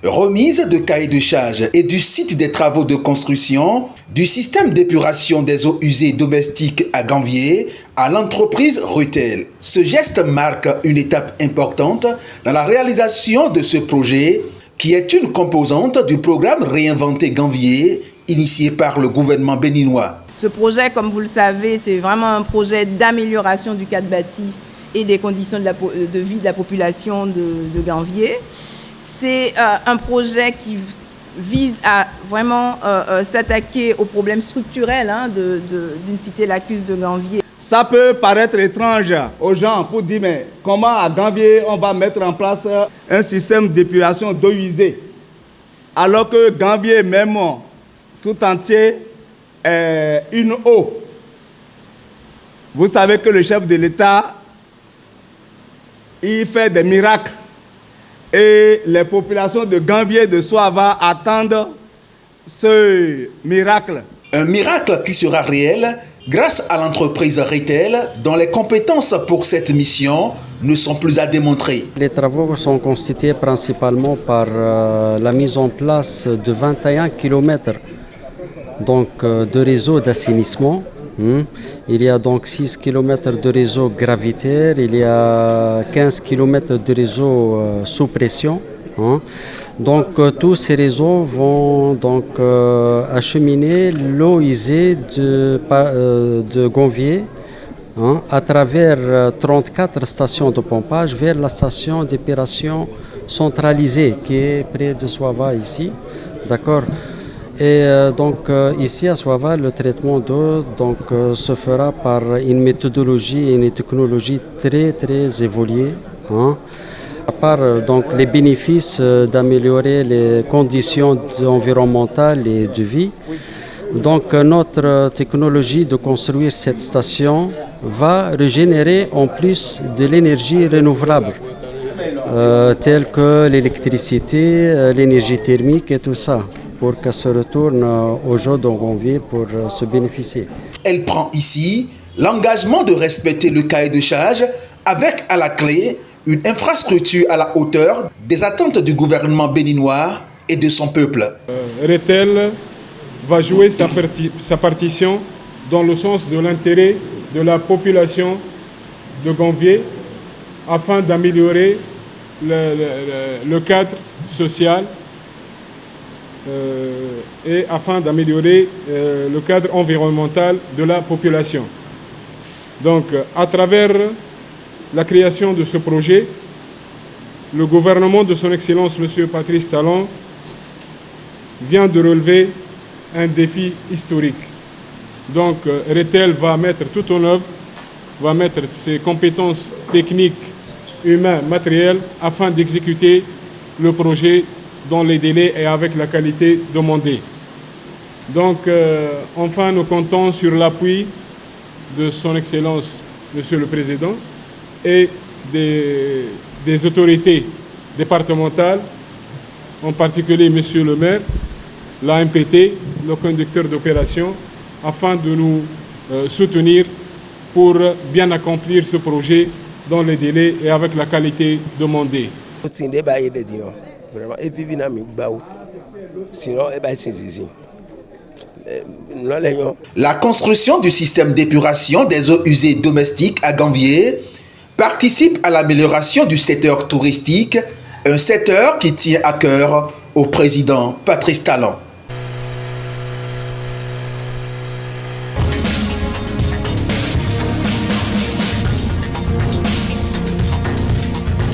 Remise de cahier de charges et du site des travaux de construction du système d'épuration des eaux usées domestiques à Ganvié à l'entreprise Retel. Ce geste marque une étape importante dans la réalisation de ce projet qui est une composante du programme Réinventer Ganvié initié par le gouvernement béninois. Ce projet, comme vous le savez, c'est vraiment un projet d'amélioration du cadre bâti et des conditions de vie de la population de Ganvié. C'est un projet qui vise à vraiment s'attaquer aux problèmes structurels d'une cité lacustre de Ganvié. Ça peut paraître étrange aux gens pour dire mais comment à Ganvié on va mettre en place un système d'épuration d'eau usée alors que Ganvié même tout entier est une eau. Vous savez que le chef de l'État il fait des miracles et les populations de Ganvié de Soava attendent ce miracle. Un miracle qui sera réel grâce à l'entreprise Retel dont les compétences pour cette mission ne sont plus à démontrer. Les travaux sont constitués principalement par la mise en place de 21 km de réseau d'assainissement. Il y a donc 6 km de réseau gravitaire, il y a 15 km de réseau sous pression. Donc tous ces réseaux vont donc acheminer l'eau usée de Ganvié à travers 34 stations de pompage vers la station d'épuration centralisée qui est près de Soava ici. D'accord. Et ici à Soava, le traitement d'eau se fera par une méthodologie et une technologie très très évoluée. À part les bénéfices d'améliorer les conditions environnementales et de vie, notre technologie de construire cette station va régénérer en plus de l'énergie renouvelable, telle que l'électricité, l'énergie thermique et tout ça, pour qu'elle se retourne aux gens de Ganvié pour se bénéficier. Elle prend ici l'engagement de respecter le cahier de charges avec à la clé une infrastructure à la hauteur des attentes du gouvernement béninois et de son peuple. Retel va jouer sa partition dans le sens de l'intérêt de la population de Ganvié afin d'améliorer le cadre social et afin d'améliorer le cadre environnemental de la population. Donc, à travers la création de ce projet, le gouvernement de son Excellence M. Patrice Talon vient de relever un défi historique. Donc, Retel va mettre tout en œuvre, va mettre ses compétences techniques, humaines, matérielles, afin d'exécuter le projet dans les délais et avec la qualité demandée. Donc, enfin, nous comptons sur l'appui de son Excellence, Monsieur le Président, et des autorités départementales, en particulier Monsieur le maire, l'AMPT, le conducteur d'opération, afin de nous soutenir pour bien accomplir ce projet dans les délais et avec la qualité demandée. La construction du système d'épuration des eaux usées domestiques à Ganvié participe à l'amélioration du secteur touristique, un secteur qui tient à cœur au président Patrice Talon.